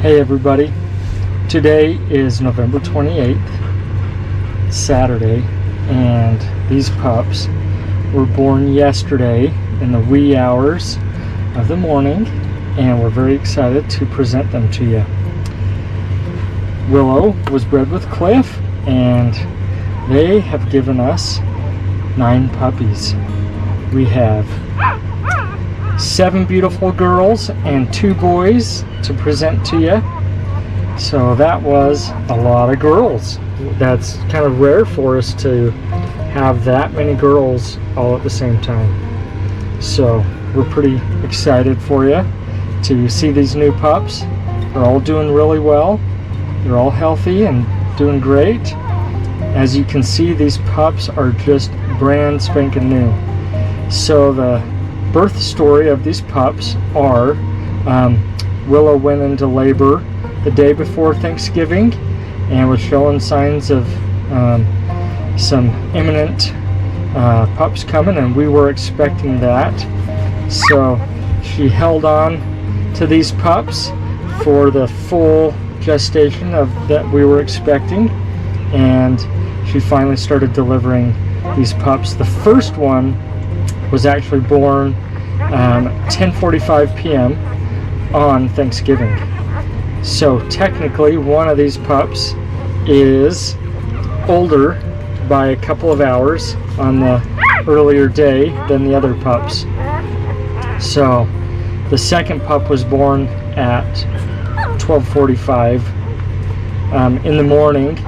Hey everybody, today is November 28th, Saturday, and these pups were born yesterday in the wee hours of the morning, and we're very excited to present them to you. Willow was bred with Cliff, and they have given us 9 puppies. We have 7 beautiful girls and 2 boys to present to you. So that was a lot of girls. That's kind of rare for us to have that many girls all at the same time. So we're pretty excited for you to see these new pups. They're all doing really well. They're all healthy and doing great. As you can see, these pups are just brand spanking new. So the birth story of these pups are Willow went into labor the day before Thanksgiving and was showing signs of some imminent pups coming, and we were expecting that. So she held on to these pups for the full gestation that we were expecting, and she finally started delivering these pups. The first one was actually born 10:45 p.m. on Thanksgiving. So technically one of these pups is older by a couple of hours on the earlier day than the other pups. So the second pup was born at 12:45 in the morning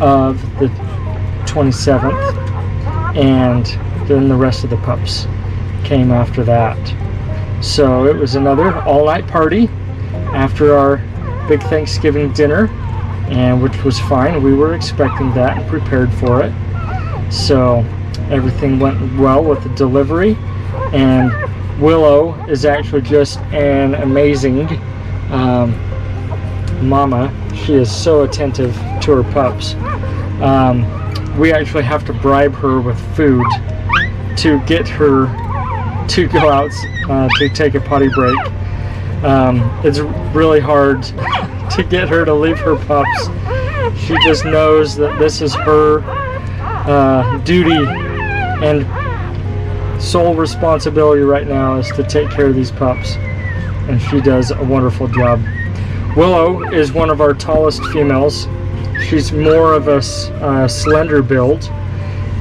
of the 27th, and then the rest of the pups came after that. So it was another all-night party after our big Thanksgiving dinner, and which was fine. We were expecting that and prepared for it. So everything went well with the delivery, and Willow is actually just an amazing mama. She is so attentive to her pups. We actually have to bribe her with food to get her to go out to take a potty break. It's really hard to get her to leave her pups. She just knows that this is her duty and sole responsibility right now is to take care of these pups, and she does a wonderful job. Willow is one of our tallest females. She's more of a slender build,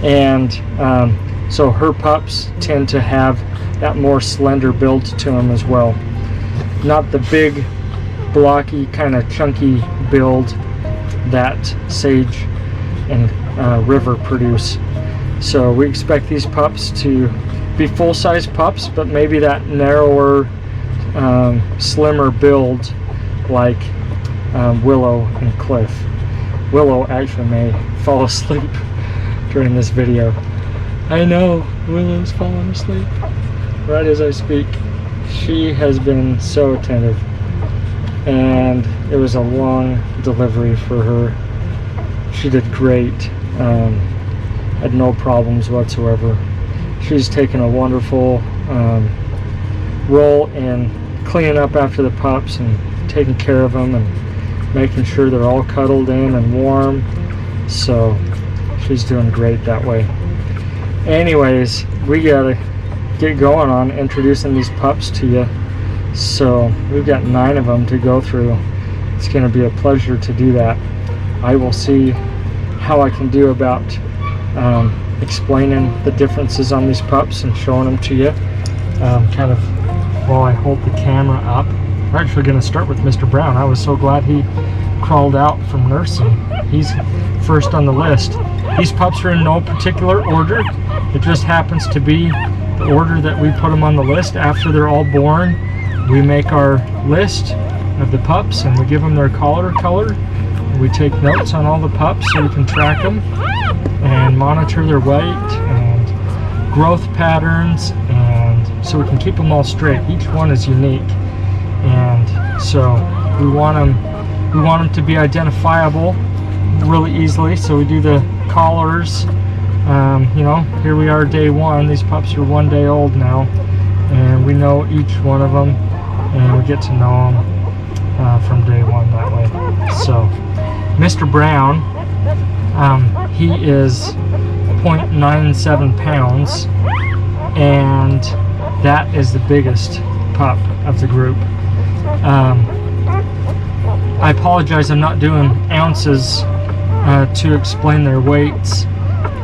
and so her pups tend to have that more slender build to them as well. Not the big, blocky, kind of chunky build that Sage and River produce. So we expect these pups to be full-size pups, but maybe that narrower, slimmer build like Willow and Cliff. Willow actually may fall asleep during this video. I know, Willow's falling asleep right as I speak. She has been so attentive, and it was a long delivery for her. She did great, had no problems whatsoever. She's taken a wonderful role in cleaning up after the pups and taking care of them and making sure they're all cuddled in and warm. So she's doing great that way. Anyways, we gotta get going on introducing these pups to you. So we've got 9 of them to go through. It's going to be a pleasure to do that. I will see how I can do about explaining the differences on these pups and showing them to you kind of while I hold the camera up. We're actually going to start with Mr. Brown. I was so glad he crawled out from nursing. He's first on the list. These pups are in no particular order. It just happens to be the order that we put them on the list. After they're all born, we make our list of the pups and we give them their collar color. We take notes on all the pups so we can track them and monitor their weight and growth patterns, and so we can keep them all straight. Each one is unique, and so we want them to be identifiable really easily. So we do the collars. You know, here we are, day 1. These pups are 1 day old now, and we know each one of them, and we get to know them. from day one that way. So Mr. Brown, he is 0.97 pounds, and that is the biggest pup of the group. I apologize, I'm not doing ounces to explain their weights.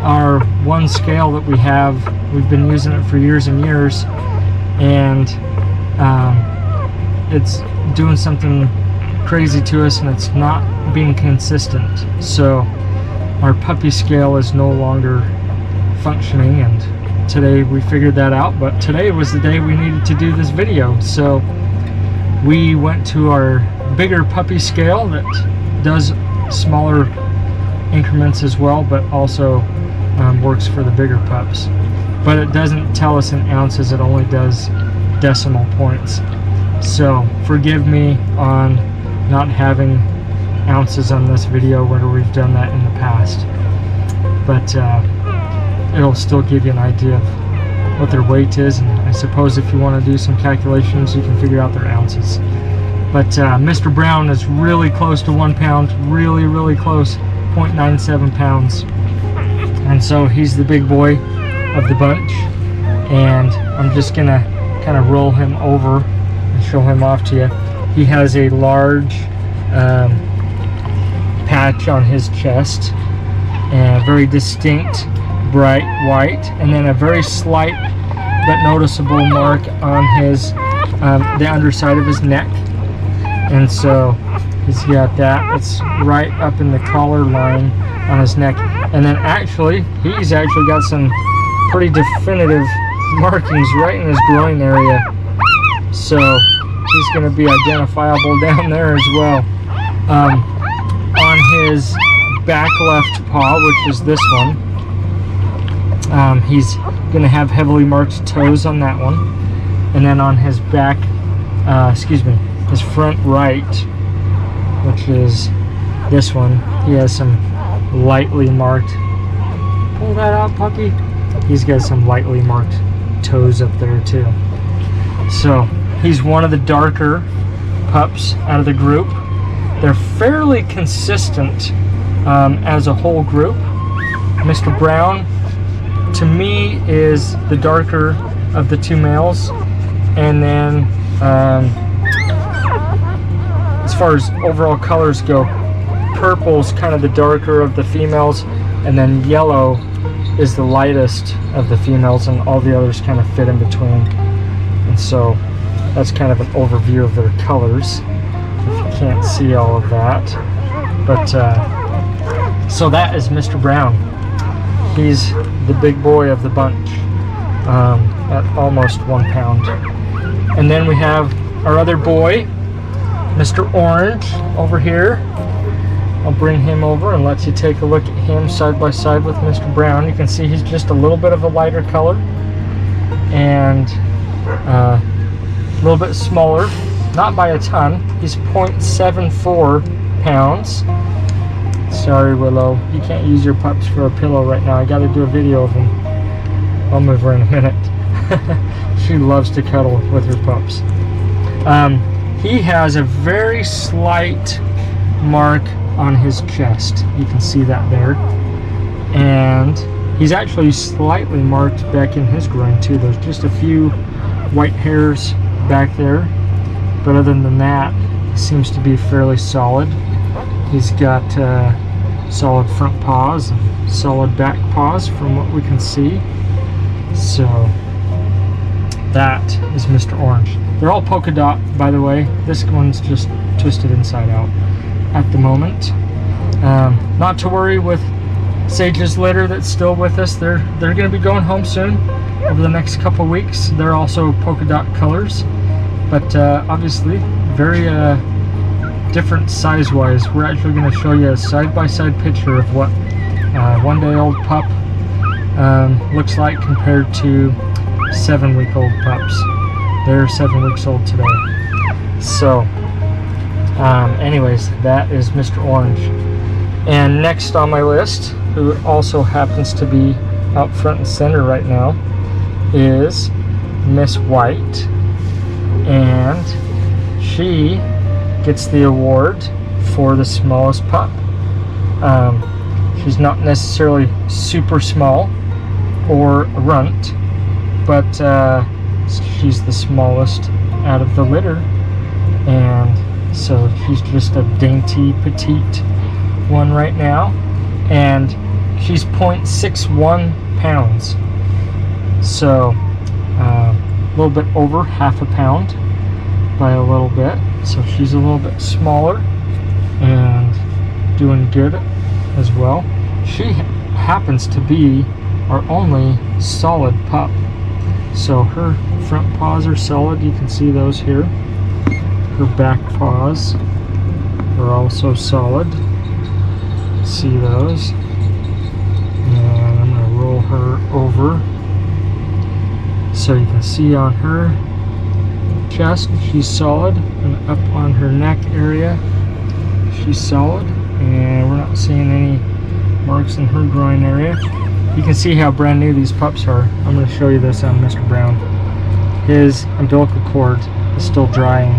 Our one scale that we have, we've been using it for years and years, and it's doing something crazy to us, and it's not being consistent. So our puppy scale is no longer functioning, and today we figured that out, but today was the day we needed to do this video. So we went to our bigger puppy scale that does smaller increments as well, but also works for the bigger pups. But it doesn't tell us in ounces, it only does decimal points. So forgive me on not having ounces on this video where we've done that in the past. But it'll still give you an idea of what their weight is, and I suppose if you want to do some calculations you can figure out their ounces. But Mr. Brown is really close to 1 pound, really close, 0.97 pounds. And so he's the big boy of the bunch, and I'm just gonna kind of roll him over and show him off to you. He has a large patch on his chest, and very distinct bright white, and then a very slight but noticeable mark on his the underside of his neck. And so he's got that. It's right up in the collar line on his neck, and then he's actually got some pretty definitive markings right in his groin area, so he's going to be identifiable down there as well. On his back left paw, which is this one, he's going to have heavily marked toes on that one, and then on his back, his front right, which is this one, he has some lightly marked, pull that out puppy, he's got some lightly marked toes up there too. So he's one of the darker pups out of the group. They're fairly consistent as a whole group. Mr. Brown, to me, is the darker of the two males, and then as far as overall colors go, purple's kind of the darker of the females, and then yellow is the lightest of the females, and all the others kind of fit in between. And so that's kind of an overview of their colors, if you can't see all of that. But so that is Mr. Brown. He's the big boy of the bunch at almost 1 pound. And then we have our other boy, Mr. Orange, over here. I'll bring him over and let you take a look at him side by side with Mr. Brown. You can see he's just a little bit of a lighter color and a little bit smaller, not by a ton. He's 0.74 pounds. Sorry, Willow, you can't use your pups for a pillow right now. I got to do a video of him. I'll move her in a minute. She loves to cuddle with her pups. He has a very slight mark on his chest. You can see that there. And he's actually slightly marked back in his groin too. There's just a few white hairs back there. But other than that, he seems to be fairly solid. He's got solid front paws and solid back paws from what we can see. So that is Mr. Orange. They're all polka dot, by the way. This one's just twisted inside out at the moment. Not to worry with Sage's litter that's still with us. They're going to be going home soon over the next couple weeks. They're also polka dot colors, but obviously very different size-wise. We're actually going to show you a side-by-side picture of what 1 day old pup looks like compared to 7-week-old pups. They're 7 weeks old today. So anyways, that is Mr. Orange. And next on my list, who also happens to be out front and center right now, is Miss White. And she gets the award for the smallest pup. She's not necessarily super small or a runt, but she's the smallest out of the litter, and so she's just a dainty petite one right now, and she's 0.61 pounds, so a little bit over half a pound by a little bit, so she's a little bit smaller and doing good as well. She happens to be our only solid pup, so her front paws are solid. You can see those here. Her back paws are also solid. See those? And I'm going to roll her over so you can see on her chest she's solid, and up on her neck area she's solid, and we're not seeing any marks in her groin area. You can see how brand new these pups are. I'm going to show you this on Mr. Brown. His umbilical cord is still drying.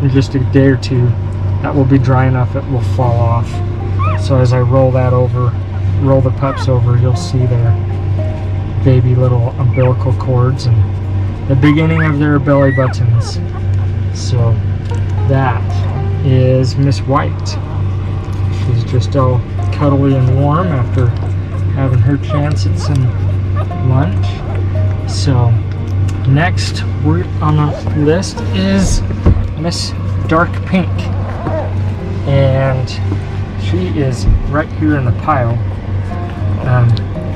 In just a day or two, that will be dry enough it will fall off. So as I roll the pups over, you'll see their baby little umbilical cords and the beginning of their belly buttons. So that is Miss White. She's just all cuddly and warm after having her chance at some lunch. So next we're on the list is Miss Dark Pink, and she is right here in the pile,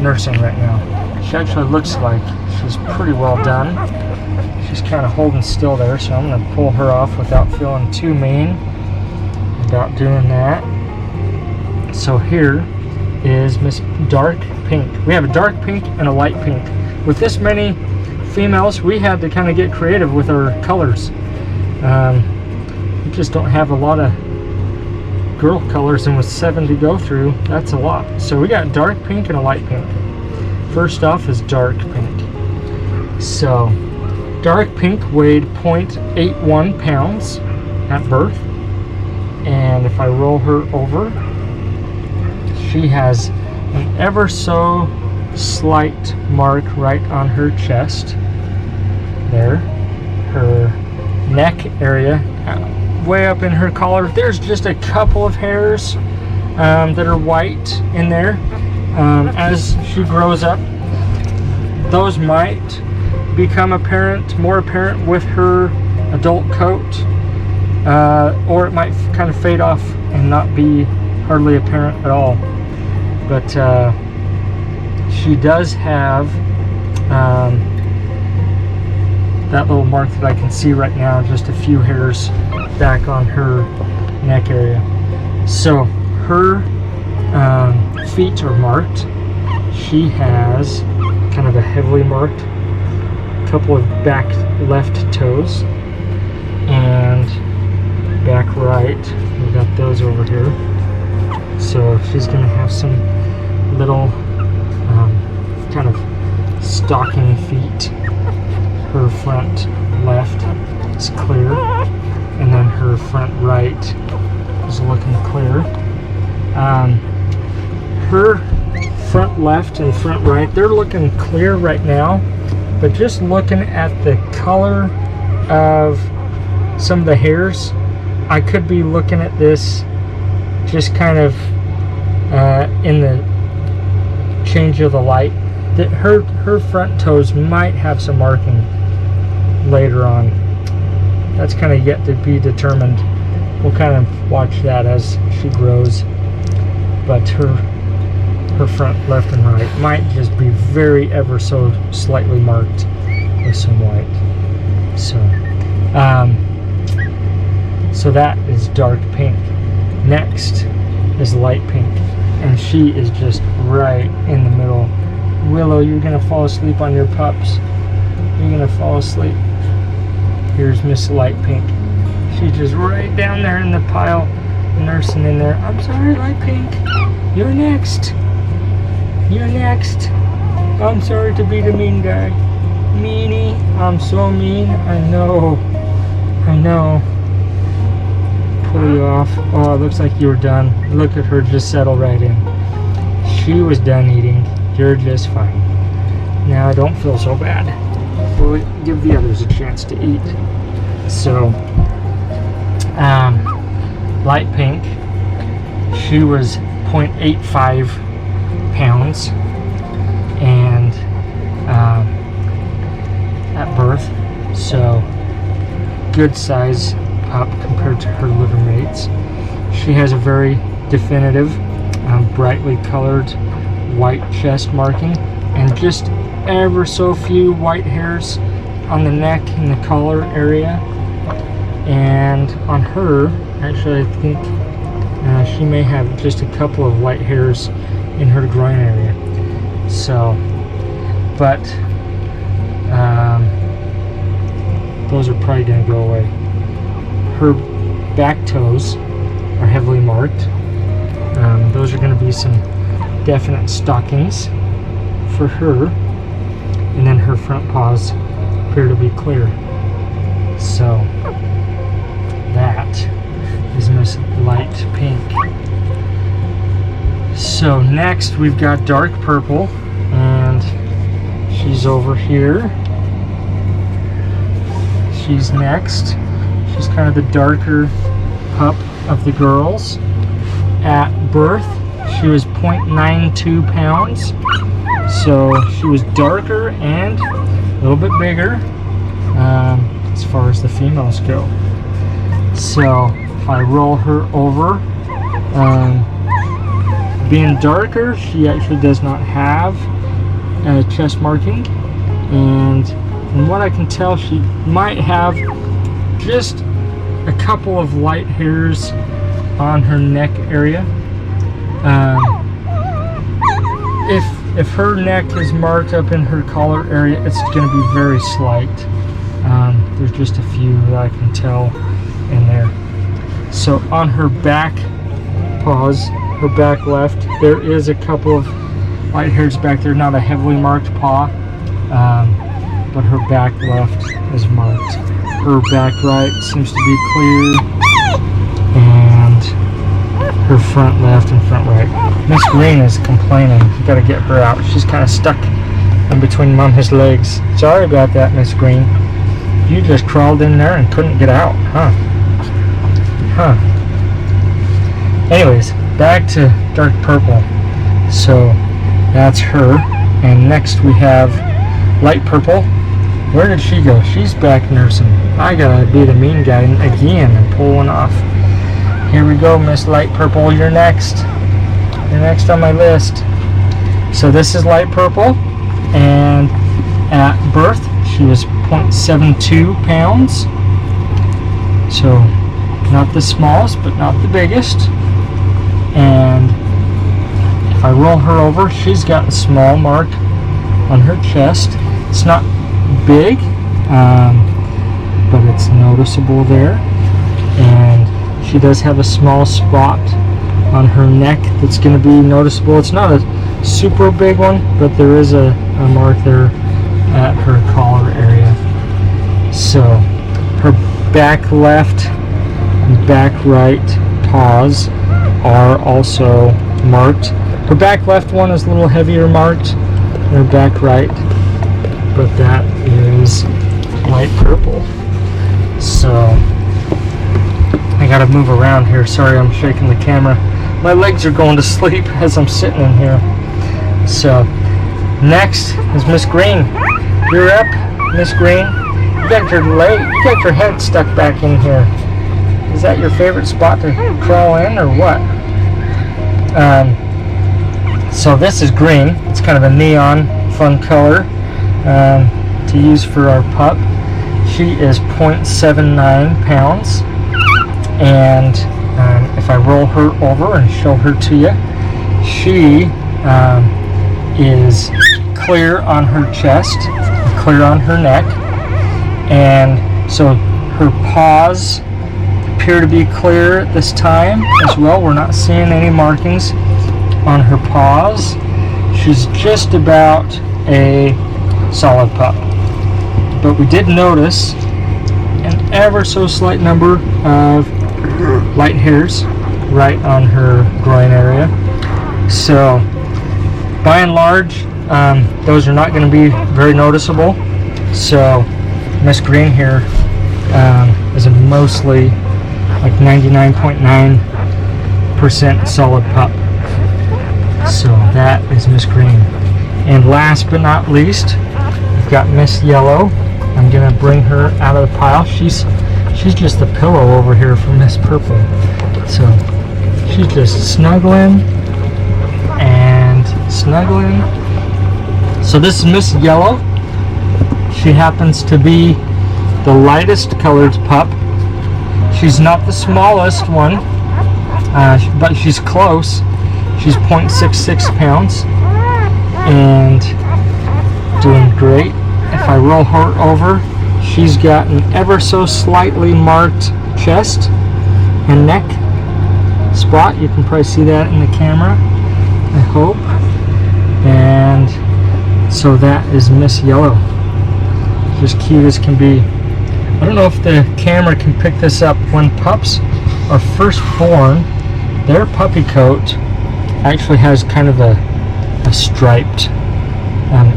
nursing right now. She actually looks like she's pretty well done. She's kind of holding still there, so I'm going to pull her off without feeling too mean about doing that. So here is Miss Dark Pink. We have a dark pink and a light pink. With this many females, we had to kind of get creative with our colors. We just don't have a lot of girl colors, and with 7 to go through, that's a lot. So we got dark pink and a light pink. First off is dark pink. So dark pink weighed 0.81 pounds at birth, and if I roll her over, she has an ever so slight mark right on her chest there. Her neck area, way up in her collar, there's just a couple of hairs that are white in there. As she grows up, those might become more apparent with her adult coat, or it might kind of fade off and not be hardly apparent at all. But she does have that little mark that I can see right now, just a few hairs back on her neck area. So her feet are marked. She has kind of a heavily marked couple of back left toes, and back right, we got those over here. So she's going to have some little kind of stocking feet. Her front left is clear, and then her front right is looking clear. Her front left and front right, they're looking clear right now, but just looking at the color of some of the hairs, I could be looking at this just kind of in the change of the light, that her front toes might have some marking later on. That's kind of yet to be determined. We'll kind of watch that as she grows, but her front left and right might just be very ever so slightly marked with some white. So that is dark pink. Next is light pink, and she is just right in the middle. Willow, you're gonna fall asleep on your pups. You're gonna fall asleep. Here's Miss Light Pink. She's just right down there in the pile, nursing in there. I'm sorry, Light Pink. You're next. You're next. I'm sorry to be the mean guy. Meanie, I'm so mean. I know. pull you off. Oh, it looks like you were done. Look at her just settle right in. She was done eating. You're just fine. Now I don't feel so bad. We'll give the others a chance to eat. So, light pink. She was 0.85 pounds, and at birth, so good size pup compared to her litter mates. She has a very definitive, brightly colored white chest marking, and just ever so few white hairs on the neck and the collar area. And on her, actually, I think she may have just a couple of white hairs in her groin area. So, but those are probably going to go away. Her back toes are heavily marked. Those are going to be some definite stockings for her. And then her front paws appear to be clear. So, that is Miss Light Pink. So next we've got Dark Purple, and she's over here. She's next. She's kind of the darker pup of the girls. At birth, she was 0.92 pounds. So she was darker and a little bit bigger as far as the females go. So if I roll her over, being darker, she actually does not have a chest marking, and from what I can tell, she might have just a couple of light hairs on her neck area. If her neck is marked up in her collar area, it's going to be very slight. There's just a few that I can tell in there. So on her back paws, her back left, there is a couple of light hairs back there, not a heavily marked paw, but her back left is marked. Her back right seems to be clear, and her front left and front right. Miss Green is complaining. You gotta get her out. She's kind of stuck in between Mom's legs. Sorry about that, Miss Green. You just crawled in there and couldn't get out, huh? Anyways, back to Dark Purple. So that's her, and next we have Light Purple. Where did she go? She's back nursing. I gotta be the mean guy again and pull one off. Here we go, Miss Light Purple. You're next. You're next on my list. So this is Light Purple, and at birth she was 0.72 pounds. So not the smallest, but not the biggest. And if I roll her over, she's got a small mark on her chest. It's not big, but it's noticeable there. And she does have a small spot on her neck that's going to be noticeable. It's not a super big one, but there is a mark there at her collar area. So her back left and back right paws are also marked. Her back left one is a little heavier marked than her back right, but that is Light Purple. So I gotta move around here. Sorry, I'm shaking the camera. My legs are going to sleep as I'm sitting in here. So next is Miss Green. You're up, Miss Green. You got your head stuck back in here. Is that your favorite spot to crawl in, or what? So this is green. It's kind of a neon, fun color to use for our pup. She is 0.79 pounds, and if I roll her over and show her to you, she is clear on her chest, clear on her neck, and so her paws appear to be clear this time as well. We're not seeing any markings on her paws. She's just about a solid pup, but we did notice an ever so slight number of light hairs right on her groin area. So by and large, those are not going to be very noticeable. So Miss Green here is a mostly like 99.9% solid pup. So that is Miss Green. And last but not least, we've got Miss Yellow. I'm gonna bring her out of the pile. She's just a pillow over here for Miss Purple. So she's just snuggling and snuggling. So this is Miss Yellow. She happens to be the lightest colored pup. She's not the smallest one, but she's close. She's 0.66 pounds and doing great. If I roll her over, she's got an ever so slightly marked chest and neck spot. You can probably see that in the camera, I hope. And so that is Miss Yellow. Just cute as can be. I don't know if the camera can pick this up. When pups are first born, their puppy coat actually has kind of a striped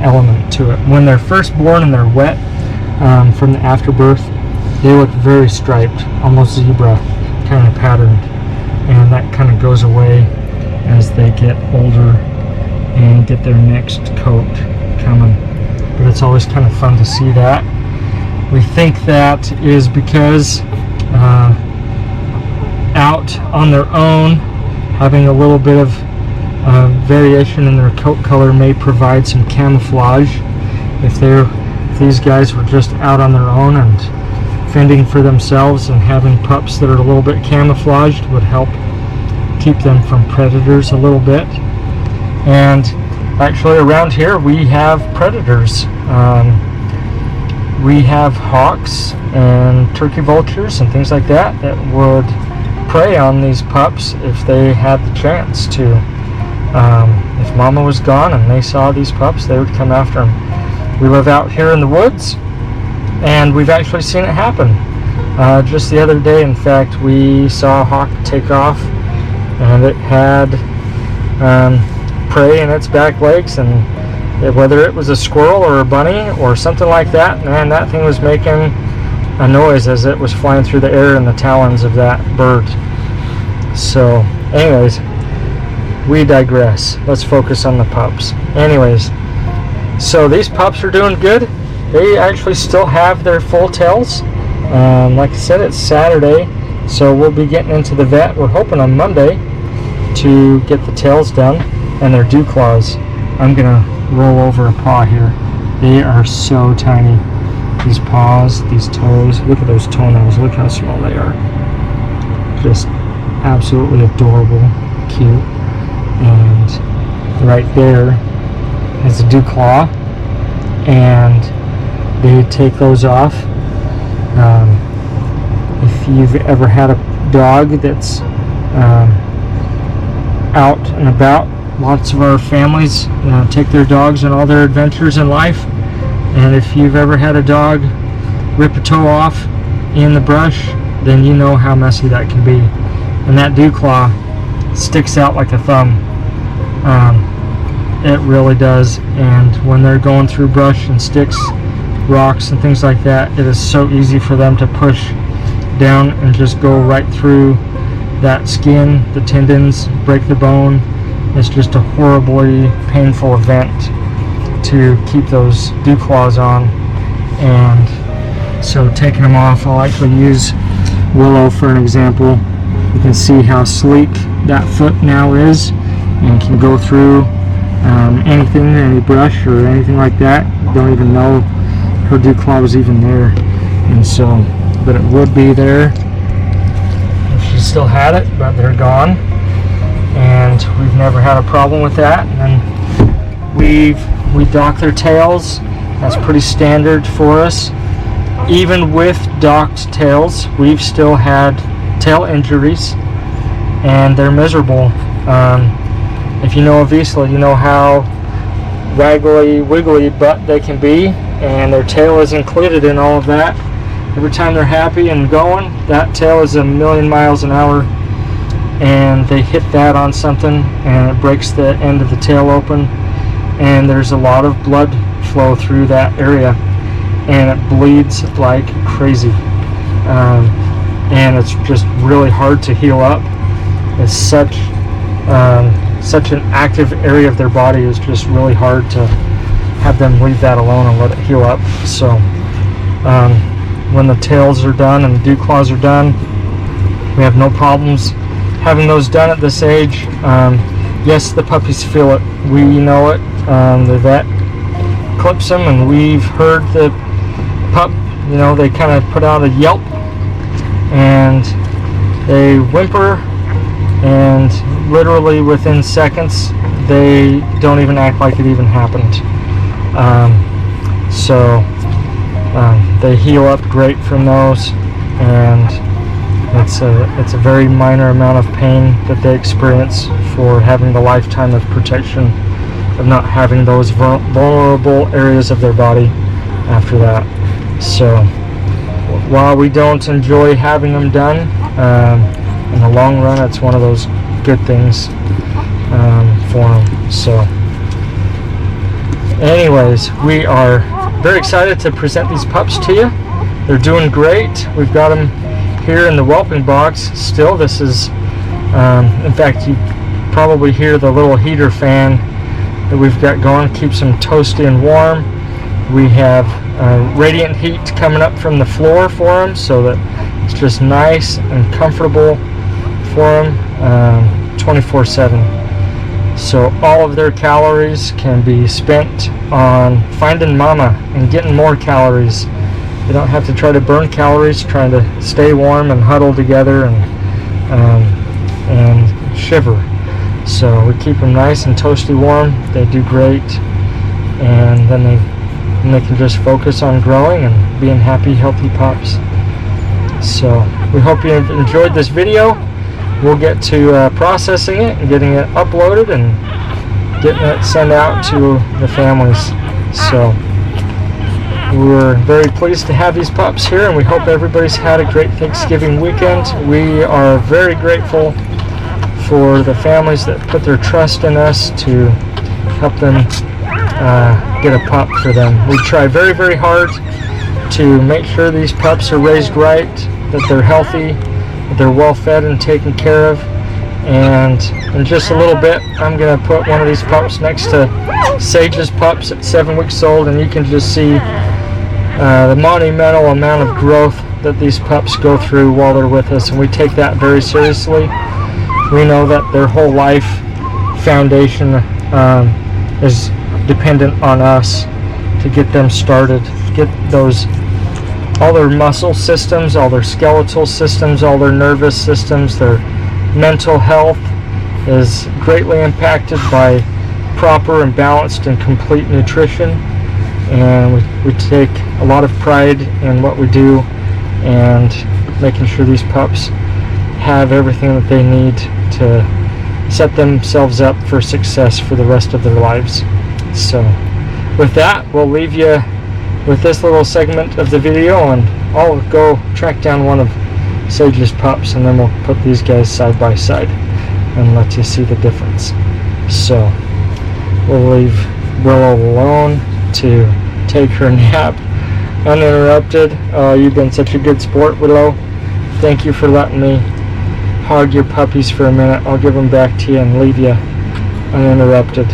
element to it. When they're first born and they're wet from the afterbirth, they look very striped, almost zebra kind of patterned, and that kind of goes away as they get older and get their next coat coming. But it's always kind of fun to see that. We think that is because out on their own, having a little bit of variation in their coat color may provide some camouflage. If these guys were just out on their own and fending for themselves, and having pups that are a little bit camouflaged would help keep them from predators a little bit. And actually around here we have predators. We have hawks and turkey vultures and things like that would prey on these pups if they had the chance to. If mama was gone and they saw these pups, they would come after them. We live out here in the woods, and we've actually seen it happen. Just the other day, in fact, we saw a hawk take off, and it had prey in its back legs, and whether it was a squirrel or a bunny or something like that, man, that thing was making a noise as it was flying through the air in the talons of that bird. So anyways, we digress. Let's focus on the pups. Anyways, so these pups are doing good. They actually still have their full tails. Like I said, it's Saturday, so we'll be getting into the vet. We're hoping on Monday to get the tails done and their dew claws. I'm gonna roll over a paw here. They are so tiny. These paws, these toes, look at those toenails, look how small they are. Just absolutely adorable, cute. And right there is a dew claw, and they take those off. If you've ever had a dog that's out and about, lots of our families take their dogs on all their adventures in life, and if you've ever had a dog rip a toe off in the brush, then you know how messy that can be. And that dew claw sticks out like a thumb. It really does. And when they're going through brush and sticks, rocks and things like that, it is so easy for them to push down and just go right through that skin, the tendons, break the bone. It's just a horribly painful event to keep those dew claws on. And so taking them off, I'll actually use Willow for an example. You can see how sleek that foot now is, and can go through anything, any brush or anything like that. You don't even know her dew claw was even there. And so, but it would be there if she still had it, but they're gone. And we've never had a problem with that. And we dock their tails. That's pretty standard for us. Even with docked tails, we've still had tail injuries, and they're miserable. If you know a Vizsla, you know how waggly, wiggly butt they can be, and their tail is included in all of that. every time they're happy and going, that tail is 1,000,000 miles an hour, and they hit that on something and it breaks the end of the tail open, and there's a lot of blood flow through that area, and it bleeds like crazy, and it's just really hard to heal up. It's such an active area of their body. Is just really hard to have them leave that alone and let it heal up. So when the tails are done and the dew claws are done, we have no problems having those done at this age. Yes, the puppies feel it. We know it. The vet clips them, and we've heard the pup, you know, they kind of put out a yelp and they whimper, and literally within seconds they don't even act like it even happened. They heal up great from those, and it's a very minor amount of pain that they experience for having the lifetime of protection of not having those vulnerable areas of their body after that. So while we don't enjoy having them done, in the long run it's one of those good things for them. So anyways, we are very excited to present these pups to you. They're doing great. We've got them here in the whelping box still. This is in fact, you probably hear the little heater fan that we've got going, keeps them toasty and warm. We have radiant heat coming up from the floor for them, so that it's just nice and comfortable for them 24/7. So all of their calories can be spent on finding mama and getting more calories. They don't have to try to burn calories trying to stay warm and huddle together and shiver. So we keep them nice and toasty warm. They do great, and then they can just focus on growing and being happy, healthy pups. So we hope you enjoyed this video. We'll get to processing it and getting it uploaded and getting it sent out to the families. So we're very pleased to have these pups here, and we hope everybody's had a great Thanksgiving weekend. We are very grateful for the families that put their trust in us to help them get a pup for them. We try very, very hard to make sure these pups are raised right, that they're healthy, that they're well fed and taken care of. And in just a little bit, I'm going to put one of these pups next to Sage's pups at 7 weeks old, and you can just see the monumental amount of growth that these pups go through while they're with us, and we take that very seriously. We know that their whole life foundation is dependent on us to get them started, get all their muscle systems, all their skeletal systems, all their nervous systems, their mental health is greatly impacted by proper and balanced and complete nutrition. And we take a lot of pride in what we do and making sure these pups have everything that they need to set themselves up for success for the rest of their lives. So with that, we'll leave you with this little segment of the video, and I'll go track down one of Sage's pups, and then we'll put these guys side by side and let you see the difference. So we'll leave Willow alone to take her nap uninterrupted. You've been such a good sport, Willow. Thank you for letting me hog your puppies for a minute. I'll give them back to you and leave you uninterrupted.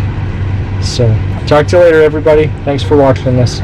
So talk to you later, everybody. Thanks for watching this.